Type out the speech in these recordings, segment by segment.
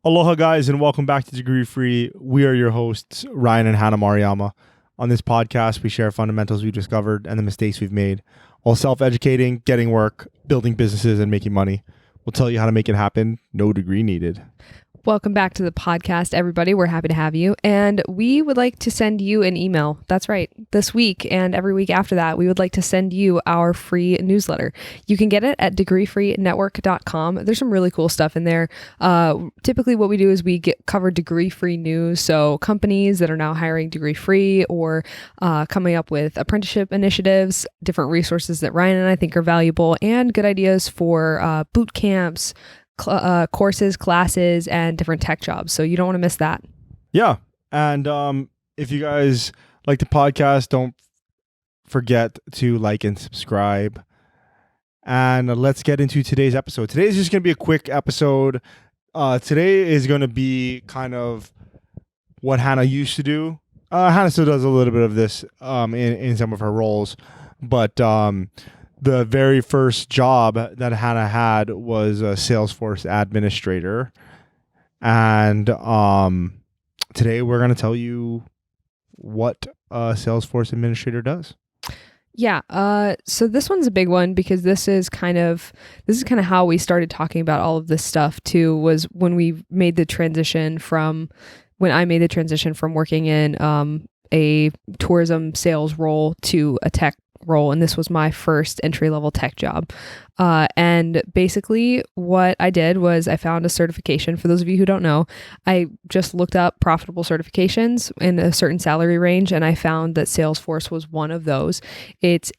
Aloha, guys, and welcome back to Degree Free. We are your hosts, Ryan and Hannah Maruyama. On this podcast, we share fundamentals we've discovered and the mistakes we've made while self-educating, getting work, building businesses, and making money. We'll tell you how to make it happen. No degree needed. Welcome back to the podcast, everybody. We're happy to have you. And we would like to send you an email. That's right. This week and every week after that, we would like to send you our free newsletter. You can get it at degreefreenetwork.com. There's some really cool stuff in there. Typically what we do is we cover degree-free news. So companies that are now hiring degree-free or coming up with apprenticeship initiatives, different resources that Ryan and I think are valuable, and good ideas for boot camps, courses, classes, and different tech jobs. So you don't want to miss that. Yeah. And if you guys like the podcast, don't forget to like and subscribe. And let's get into today's episode. Today is just going to be a quick episode. Today is going to be kind of what Hannah used to do. Hannah still does a little bit of this in some of her roles. But the very first job that Hannah had was a Salesforce administrator. And today we're going to tell you what a Salesforce administrator does. Yeah. So this one's a big one because this is kind of how we started talking about all of this stuff too, was when I made the transition from working in a tourism sales role to a tech role. And this was my first entry-level tech job. And basically what I did was I found a certification. For those of you who don't know, I just looked up profitable certifications in a certain salary range, and I found that Salesforce was one of those. It's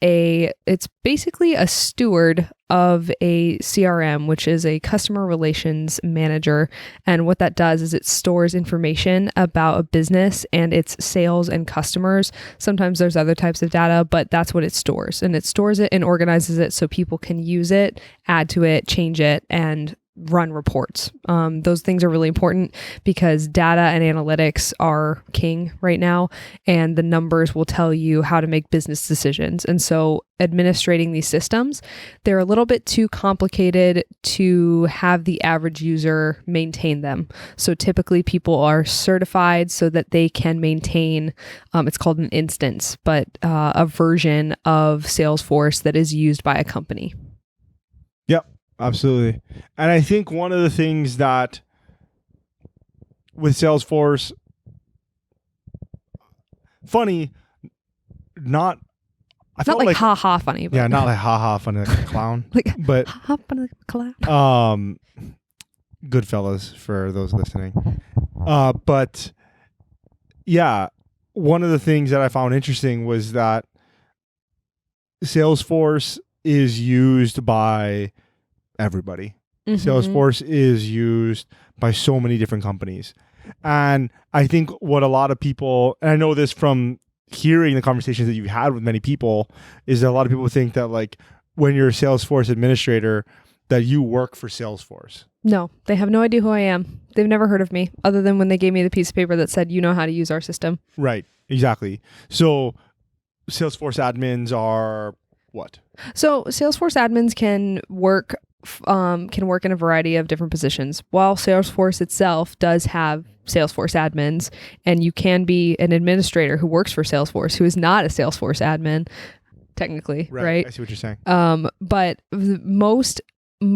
basically a steward of a CRM, which is a customer relations manager. And what that does is it stores information about a business and its sales and customers. Sometimes there's other types of data, but that's what it stores. And it stores it and organizes it so people can use it, add to it, change it, and run reports. Those things are really important because data and analytics are king right now, and the numbers will tell you how to make business decisions. And so administrating these systems, they're a little bit too complicated to have the average user maintain them. So typically people are certified so that they can maintain, it's called an instance, but a version of Salesforce that is used by a company. Yep. Absolutely. And I think one of the things that with Salesforce, funny, not like ha-ha funny. But yeah, not like ha-ha funny like a clown. But ha-ha funny like a clown. Goodfellas for those listening. But yeah, one of the things that I found interesting was that Salesforce is used by everybody. Mm-hmm. Salesforce is used by so many different companies. And I think what a lot of people, and I know this from hearing the conversations that you've had with many people, is that a lot of people think that like when you're a Salesforce administrator, that you work for Salesforce. No, they have no idea who I am. They've never heard of me other than when they gave me the piece of paper that said, you know how to use our system. Right. Exactly. So Salesforce admins are what? So Salesforce admins can work in a variety of different positions. While Salesforce itself does have Salesforce admins, and you can be an administrator who works for Salesforce who is not a Salesforce admin, technically, right? I see what you're saying. But most,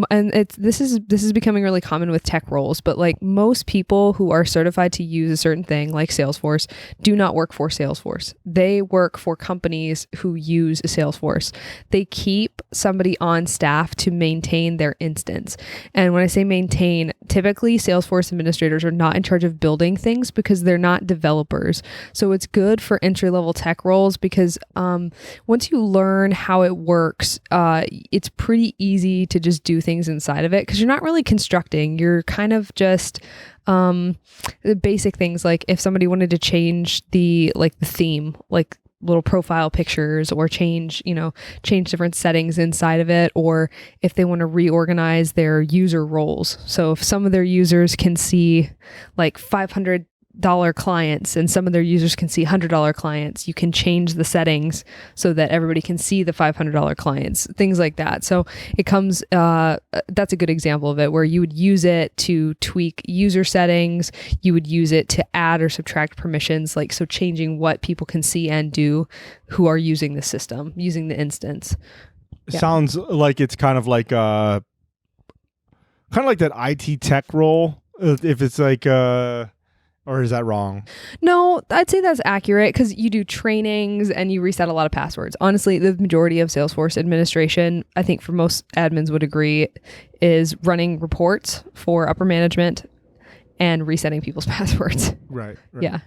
and this is becoming really common with tech roles, but like most people who are certified to use a certain thing like Salesforce do not work for Salesforce. They work for companies who use Salesforce. They keep somebody on staff to maintain their instance. And when I say maintain, typically Salesforce administrators are not in charge of building things because they're not developers. So it's good for entry-level tech roles because once you learn how it works, it's pretty easy to just do things inside of it because you're not really constructing. You're kind of just the basic things, like if somebody wanted to change the theme, like little profile pictures, or change different settings inside of it, or if they want to reorganize their user roles. So if some of their users can see like 500 clients and some of their users can see $100 clients, you can change the settings so that everybody can see the $500 clients, things like that. So it comes, that's a good example of it, where you would use it to tweak user settings. You would use it to add or subtract permissions, like so changing what people can see and do who are using the system, using the instance. Yeah. Sounds like it's kind of like that IT tech role. If it's like, or is that wrong? No, I'd say that's accurate because you do trainings and you reset a lot of passwords. Honestly, the majority of Salesforce administration, I think for most admins would agree, is running reports for upper management and resetting people's passwords. Right. Yeah.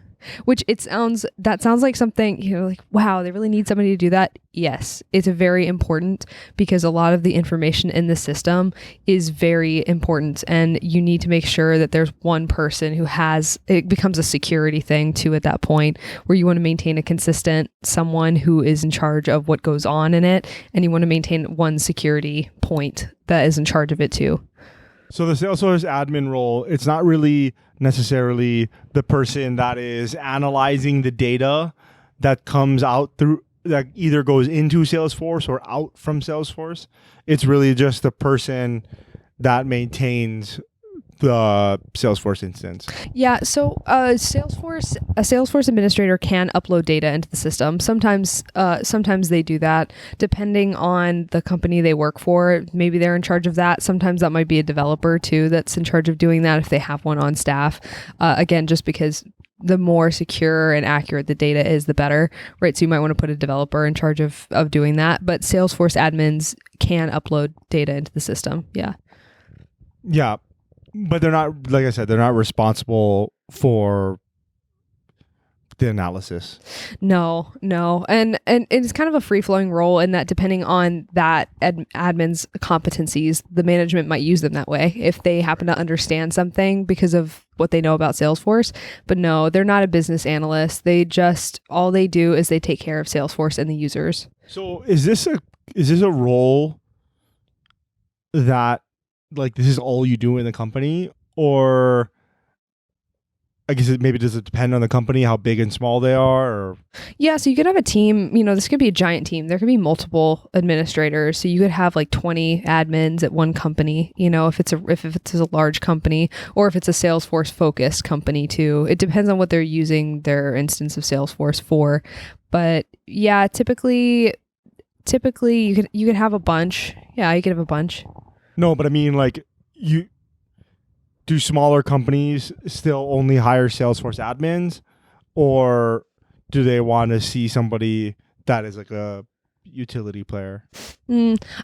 Which sounds like something, like, wow, they really need somebody to do that. Yes, it's very important because a lot of the information in the system is very important, and you need to make sure that there's one person who it becomes a security thing too at that point, where you want to maintain a consistent someone who is in charge of what goes on in it, and you want to maintain one security point that is in charge of it too. So the Salesforce admin role, it's not really necessarily the person that is analyzing the data that comes out through, that either goes into Salesforce or out from Salesforce. It's really just the person that maintains the Salesforce instance. Yeah, so a Salesforce administrator can upload data into the system. Sometimes they do that depending on the company they work for. Maybe they're in charge of that. Sometimes that might be a developer too that's in charge of doing that if they have one on staff. Again, just because the more secure and accurate the data is, the better, right? So you might want to put a developer in charge of doing that. But Salesforce admins can upload data into the system. Yeah. Yeah. But they're not, like I said, they're not responsible for the analysis. No. And it's kind of a free-flowing role in that depending on that admin's competencies, the management might use them that way if they happen to understand something because of what they know about Salesforce. But no, they're not a business analyst. All they do is they take care of Salesforce and the users. So is this a role that, like, this is all you do in the company, or I guess does it depend on the company, how big and small they are? Or? Yeah, so you could have a team, this could be a giant team. There could be multiple administrators. So you could have like 20 admins at one company, if it's a large company, or if it's a Salesforce focused company too. It depends on what they're using their instance of Salesforce for. But yeah, typically you could have a bunch. Yeah, you could have a bunch. No, but I mean, like, do smaller companies still only hire Salesforce admins, or do they want to see somebody that is like a utility player?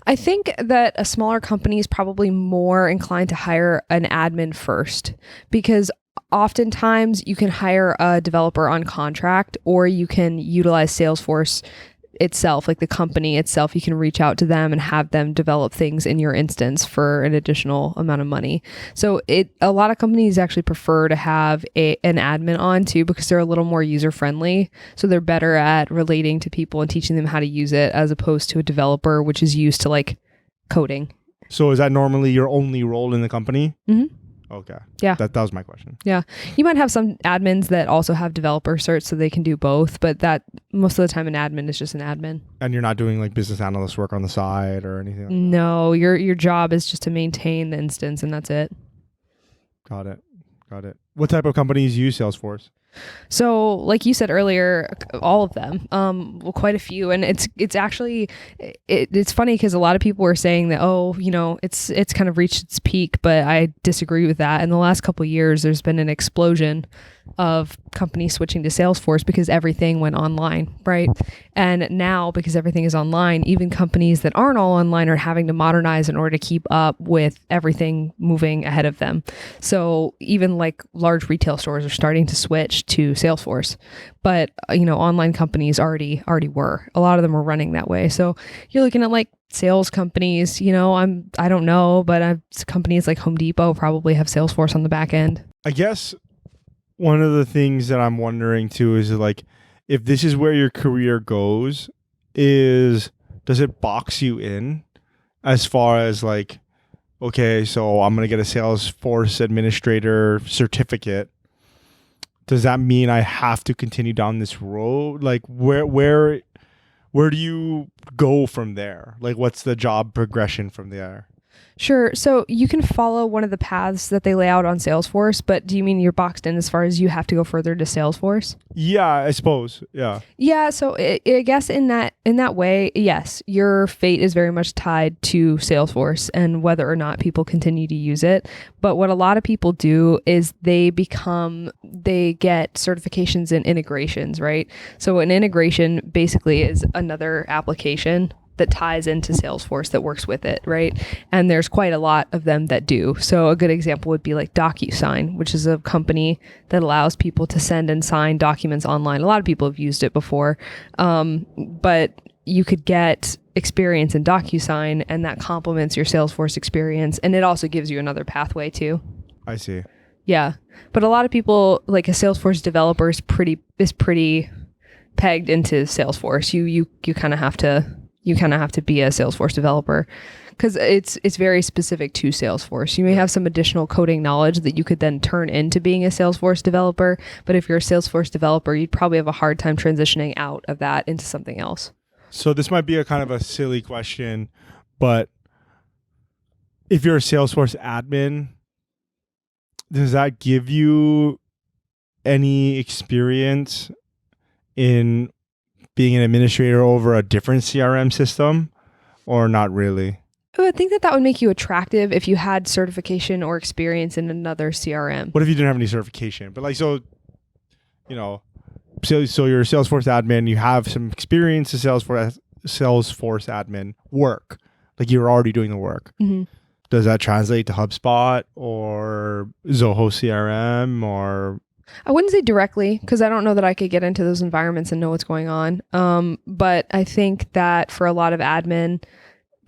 I think that a smaller company is probably more inclined to hire an admin first, because oftentimes you can hire a developer on contract, or you can utilize Salesforce itself, like the company itself. You can reach out to them and have them develop things in your instance for an additional amount of money. So a lot of companies actually prefer to have an admin on too, because they're a little more user friendly. So they're better at relating to people and teaching them how to use it, as opposed to a developer, which is used to like coding. So is that normally your only role in the company? Mm-hmm. Okay. Yeah. That was my question. Yeah. You might have some admins that also have developer certs so they can do both, but that most of the time an admin is just an admin. And you're not doing like business analyst work on the side or anything like that? No, your job is just to maintain the instance, and that's it. Got it. What type of companies use Salesforce? So, like you said earlier, all of them, quite a few, and it's actually it's funny because a lot of people were saying that it's kind of reached its peak, but I disagree with that. In the last couple of years, there's been an explosion of companies switching to Salesforce because everything went online, right? And now, because everything is online, even companies that aren't all online are having to modernize in order to keep up with everything moving ahead of them. So even like large retail stores are starting to switch to Salesforce, but online companies already were. A lot of them were running that way. So you're looking at like sales companies. I don't know, but companies like Home Depot probably have Salesforce on the back end. I guess one of the things that I'm wondering too is like, if this is where your career goes, does it box you in as far as like, okay, so I'm going to get a Salesforce administrator certificate, does that mean I have to continue down this road? Like where do you go from there? Like what's the job progression from there? Sure. So you can follow one of the paths that they lay out on Salesforce, but do you mean you're boxed in as far as you have to go further to Salesforce? Yeah, I suppose. Yeah. Yeah. So I guess in that way, yes, your fate is very much tied to Salesforce and whether or not people continue to use it. But what a lot of people do is they get certifications in integrations, right? So an integration basically is another application that ties into Salesforce that works with it, right? And there's quite a lot of them that do. So a good example would be like DocuSign, which is a company that allows people to send and sign documents online. A lot of people have used it before, but you could get experience in DocuSign, and that complements your Salesforce experience, and it also gives you another pathway too. I see. Yeah, but a lot of people, like a Salesforce developer, is pretty pegged into Salesforce. You kind of have to. You kind of have to be a Salesforce developer because it's very specific to Salesforce. You may have some additional coding knowledge that you could then turn into being a Salesforce developer. But if you're a Salesforce developer, you'd probably have a hard time transitioning out of that into something else. So this might be a kind of a silly question, but if you're a Salesforce admin, does that give you any experience in being an administrator over a different CRM system, or not really? I would think that would make you attractive if you had certification or experience in another CRM. What if you didn't have any certification? But like, so you're a Salesforce admin, you have some experience to Salesforce admin work, like you're already doing the work. Mm-hmm. Does that translate to HubSpot or Zoho CRM or? I wouldn't say directly because I don't know that I could get into those environments and know what's going on. But I think that for a lot of admin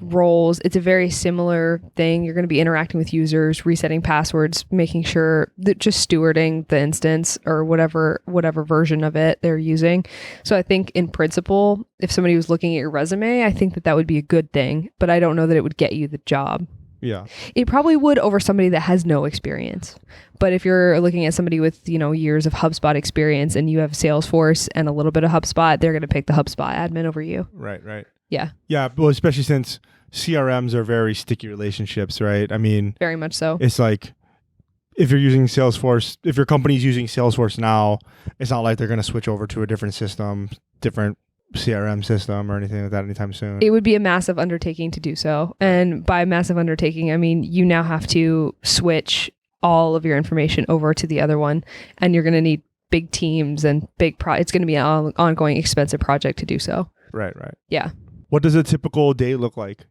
roles, it's a very similar thing. You're going to be interacting with users, resetting passwords, making sure that just stewarding the instance or whatever version of it they're using. So I think in principle, if somebody was looking at your resume, I think that would be a good thing, but I don't know that it would get you the job. Yeah. It probably would over somebody that has no experience. But if you're looking at somebody with, years of HubSpot experience and you have Salesforce and a little bit of HubSpot, they're going to pick the HubSpot admin over you. Right. Yeah. Yeah. Well, especially since CRMs are very sticky relationships, right? I mean, very much so. It's like if you're using Salesforce, if your company's using Salesforce now, it's not like they're going to switch over to a different system, different CRM system or anything like that anytime soon. It would be a massive undertaking to do so. And by massive undertaking, I mean, you now have to switch all of your information over to the other one, and you're going to need big teams and it's going to be an ongoing expensive project to do so. Right. Yeah. What does a typical day look like?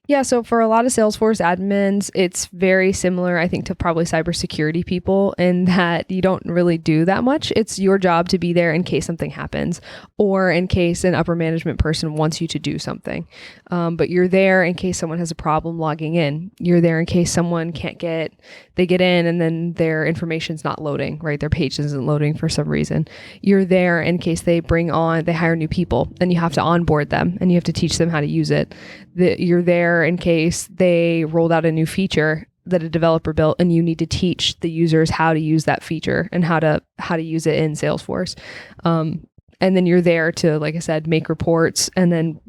Yeah, so for a lot of Salesforce admins, it's very similar, I think, to probably cybersecurity people in that you don't really do that much. It's your job to be there in case something happens or in case an upper management person wants you to do something. But you're there in case someone has a problem logging in. You're there in case someone they get in and then their information's not loading, right? Their page isn't loading for some reason. You're there in case they hire new people and you have to onboard them and you have to teach them how to use it. You're there in case they rolled out a new feature that a developer built and you need to teach the users how to use that feature and how to use it in Salesforce. And then you're there to, like I said, make reports and then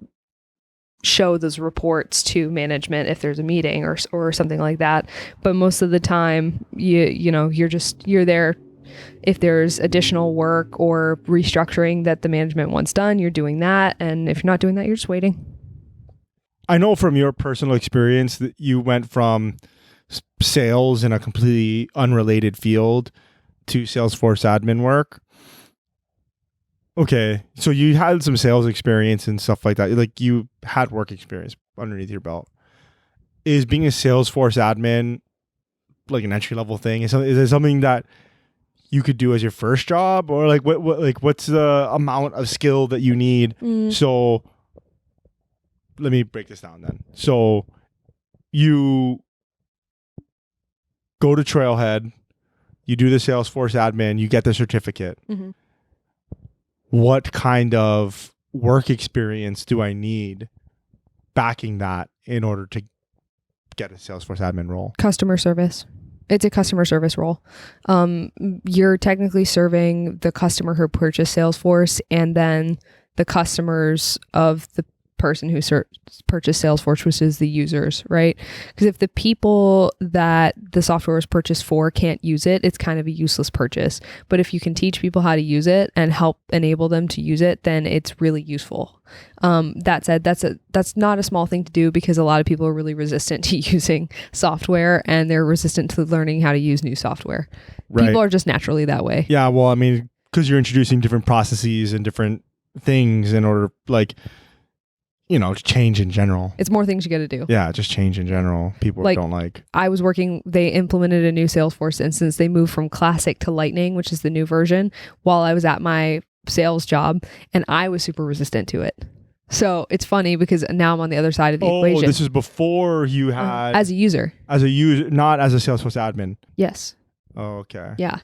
show those reports to management if there's a meeting or something like that. But most of the time, you're there if there's additional work or restructuring that the management wants done, you're doing that. And if you're not doing that, you're just waiting. I know from your personal experience that you went from sales in a completely unrelated field to Salesforce admin work. Okay, so you had some sales experience and stuff like that. Like you had work experience underneath your belt. Is being a Salesforce admin like an entry level thing? Is it something that you could do as your first job, or like what's the amount of skill that you need? So let me break this down then. So you go to Trailhead, you do the Salesforce admin, you get the certificate. Mm-hmm. What kind of work experience do I need backing that in order to get a Salesforce admin role? Customer service. It's a customer service role. You're technically serving the customer who purchased Salesforce and then the customers of the person who purchased Salesforce, which is the users, right? Because if the people that the software was purchased for can't use it, it's kind of a useless purchase. But if you can teach people how to use it and help enable them to use it, then it's really useful. That said, that's not a small thing to do because a lot of people are really resistant to using software and they're resistant to learning how to use new software. Right. People are just naturally that way. Yeah, well, I mean, because you're introducing different processes and different things in order, like, you know, change in general. It's more things you got to do. Yeah, just change in general. People Like, don't like. they implemented a new Salesforce instance. They moved from Classic to Lightning, which is the new version, while I was at my sales job, and I was super resistant to it. So it's funny because now I'm on the other side of the equation. Oh, this is before you had... as a user. As a user, not as a Salesforce admin. Yes. Oh, okay. Yeah.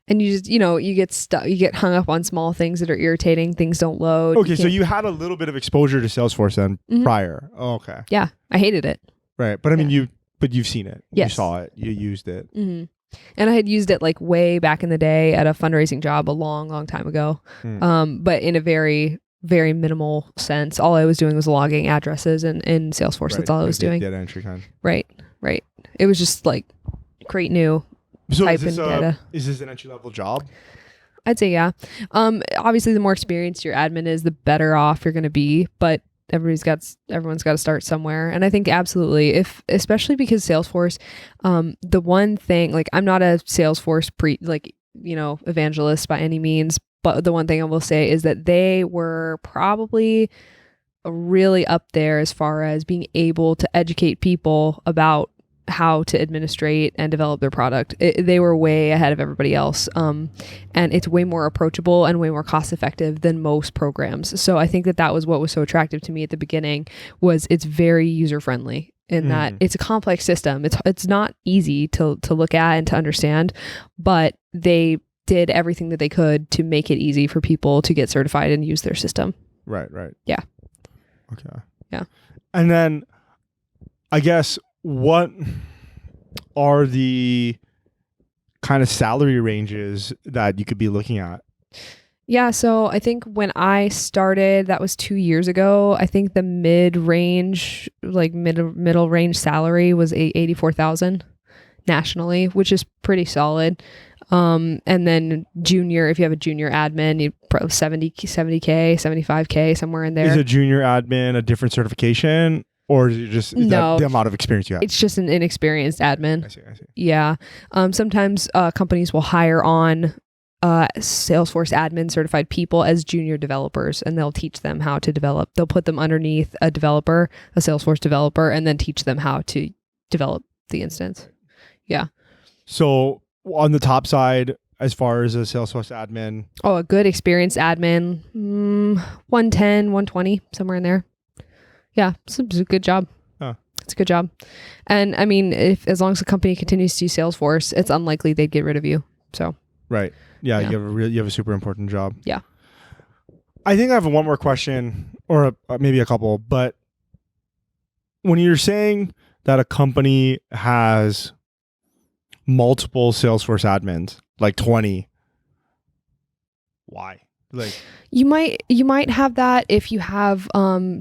And you just, you get stuck, you get hung up on small things that are irritating. Things don't load. Okay, so you had a little bit of exposure to Salesforce then prior. Oh, okay. Yeah, I hated it. Right, but I mean, you've seen it. Yes. You saw it. You used it. Mm-hmm. And I had used it like way back in the day at a fundraising job a long, long time ago. But in a very, very minimal sense. All I was doing was logging addresses in Salesforce. Right. That's all I was doing. Data entry kind. Right. It was just like create new. So type is data. Is this an entry level job? I'd say yeah. Obviously, the more experienced your admin is, the better off you're going to be. But everyone's got to start somewhere. And I think absolutely, especially because Salesforce, the one thing, like, I'm not a Salesforce evangelist by any means, but the one thing I will say is that they were probably really up there as far as being able to educate people about how to administrate and develop their product. They were way ahead of everybody else. And it's way more approachable and way more cost effective than most programs. So I think that was what was so attractive to me at the beginning, was it's very user friendly in that it's a complex system. It's not easy to look at and to understand, but they did everything that they could to make it easy for people to get certified and use their system. Right. Yeah. Okay. Yeah. And then I guess, what are the kind of salary ranges that you could be looking at? Yeah, so I think when I started, that was 2 years ago. I think the mid-range, like middle range salary was $84,000 nationally, which is pretty solid. And then junior, if you have a junior admin, you probably 70K, 75K, somewhere in there. Is a junior admin a different certification? Or is it just that the amount of experience you have? It's just an inexperienced admin. I see. Yeah. Sometimes companies will hire on Salesforce admin certified people as junior developers, and they'll teach them how to develop. They'll put them underneath a developer, a Salesforce developer, and then teach them how to develop the instance. Yeah. So on the top side, as far as a Salesforce admin? Oh, a good experienced admin, 110, 120, somewhere in there. Yeah, it's a good job. It's a good job. And I mean, as long as the company continues to use Salesforce, it's unlikely they'd get rid of you. So right. Yeah. You have a super important job. Yeah. I think I have one more question, or maybe a couple, but when you're saying that a company has multiple Salesforce admins, like 20, why? Like, you might have that if you have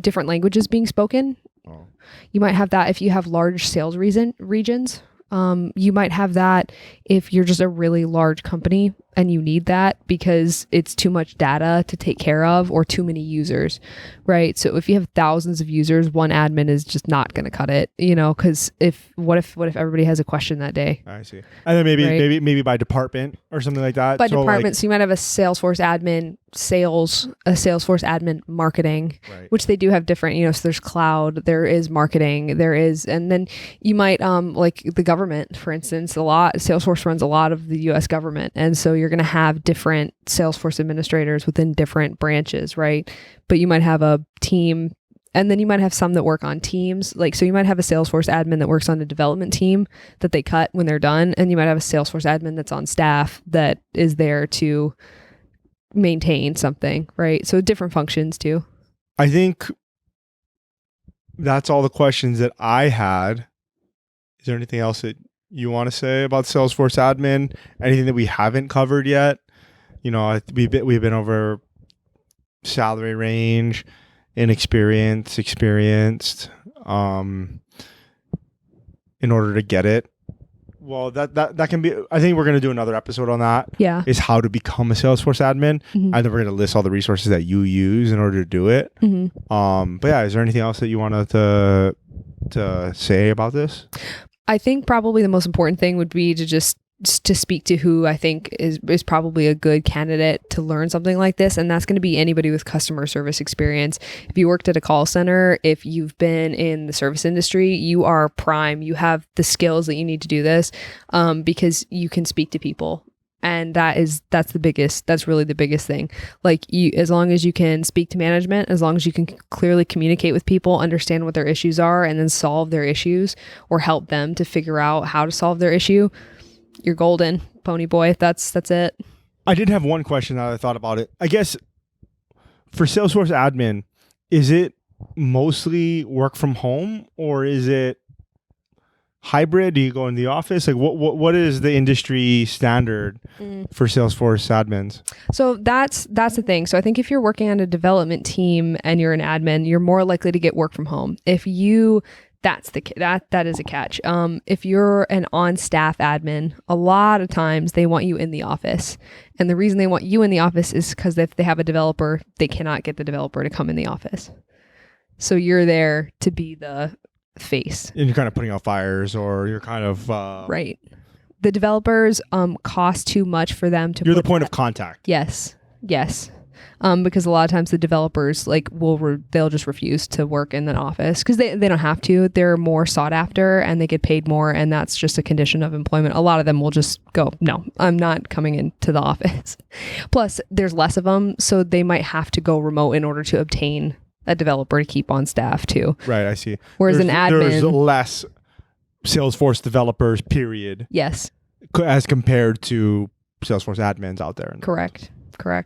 different languages being spoken. Oh. You might have that if you have large sales regions. You might have that if you're just a really large company and you need that because it's too much data to take care of or too many users, right? So if you have thousands of users, one admin is just not going to cut it, because what if everybody has a question that day? I see. And then maybe by department or something like that. By department, so you might have a Salesforce admin sales, a Salesforce admin marketing, right, which they do have different, so there's cloud, there is marketing, and then you might, like the government, for instance, Salesforce runs a lot of the US government. And so you're going to have different Salesforce administrators within different branches, right? But you might have a team, and then you might have some that work on teams. So you might have a Salesforce admin that works on the development team that they cut when they're done. And you might have a Salesforce admin that's on staff that is there to maintain something, right? So different functions too. I think that's all the questions that I had. Is there anything else that you want to say about Salesforce Admin? Anything that we haven't covered yet? You know, we've been over salary range, inexperienced, experienced, in order to get it. Well, that can be. I think we're going to do another episode on that. Yeah. Is how to become a Salesforce admin, Mhm. and then we're going to list all the resources that you use in order to do it. Mhm. But yeah, is there anything else that you wanted to say about this? I think probably the most important thing would be to just to speak to who I think is probably a good candidate to learn something like this, and that's going to be anybody with customer service experience. If you worked at a call center, if you've been in the service industry, you are prime. You have the skills that you need to do this, because you can speak to people. And that's really the biggest thing. Like, as long as you can speak to management, as long as you can clearly communicate with people, understand what their issues are, and then solve their issues or help them to figure out how to solve their issue, you're golden, pony boy. That's it. I did have one question that I thought about it. I guess for Salesforce admin, is it mostly work from home or is it hybrid? Do you go in the office? Like what is the industry standard for Salesforce admins? So that's the thing. So I think if you're working on a development team and you're an admin, you're more likely to get work from home. That is a catch. If you're an on-staff admin, a lot of times they want you in the office. And the reason they want you in the office is because if they have a developer, they cannot get the developer to come in the office. So you're there to be the face. And you're kind of putting out fires, or you're kind of... Right. The developers cost too much for them to... You're the point of contact. Yes. Because a lot of times the developers they'll just refuse to work in an office because they don't have to. They're more sought after and they get paid more, and that's just a condition of employment. A lot of them will just go, no, I'm not coming into the office. Plus, there's less of them, so they might have to go remote in order to obtain a developer to keep on staff too. Right, I see. Whereas an admin... There's less Salesforce developers, period. Yes. As compared to Salesforce admins out there. Correct.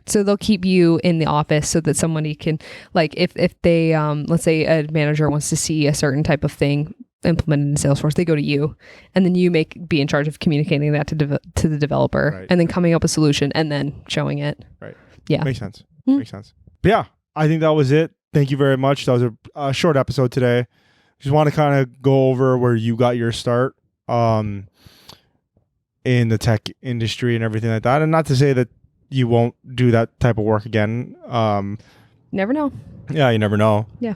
So they'll keep you in the office so that somebody can, like, if they, let's say a manager wants to see a certain type of thing implemented in Salesforce, they go to you, and then you be in charge of communicating that to the developer, right, and then coming up with a solution and then showing it. Right. Yeah. Makes sense. Makes sense. But yeah, I think that was it. Thank you very much. That was a short episode today. Just want to kind of go over where you got your start in the tech industry and everything like that. And not to say that you won't do that type of work again. Never know. Yeah, you never know. Yeah.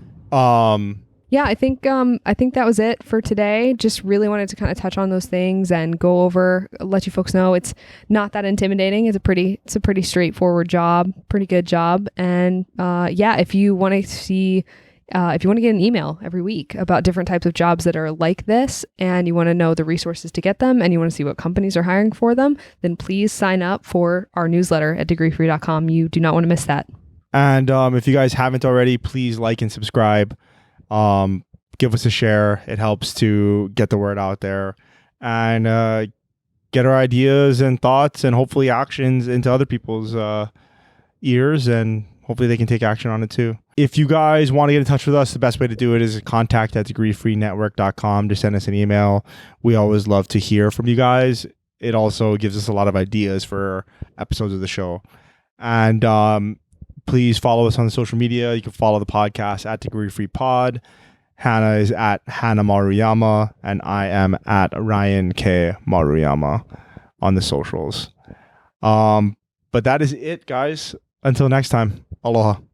Yeah, I think that was it for today. Just really wanted to kind of touch on those things and go over, let you folks know it's not that intimidating. It's a pretty straightforward job, pretty good job. And if you want to see, if you want to get an email every week about different types of jobs that are like this, and you want to know the resources to get them, and you want to see what companies are hiring for them, then please sign up for our newsletter at degreefree.com. You do not want to miss that. And if you guys haven't already, please like and subscribe. Give us a share. It helps to get the word out there and get our ideas and thoughts and hopefully actions into other people's ears, and hopefully they can take action on it too. If you guys want to get in touch with us, the best way to do it is contact@degreefreenetwork.com to send us an email. We always love to hear from you guys. It also gives us a lot of ideas for episodes of the show. And please follow us on social media. You can follow the podcast at Degree Free Pod. Hannah is at Hannah Maruyama, and I am at Ryan K. Maruyama on the socials. But that is it, guys. Until next time, aloha.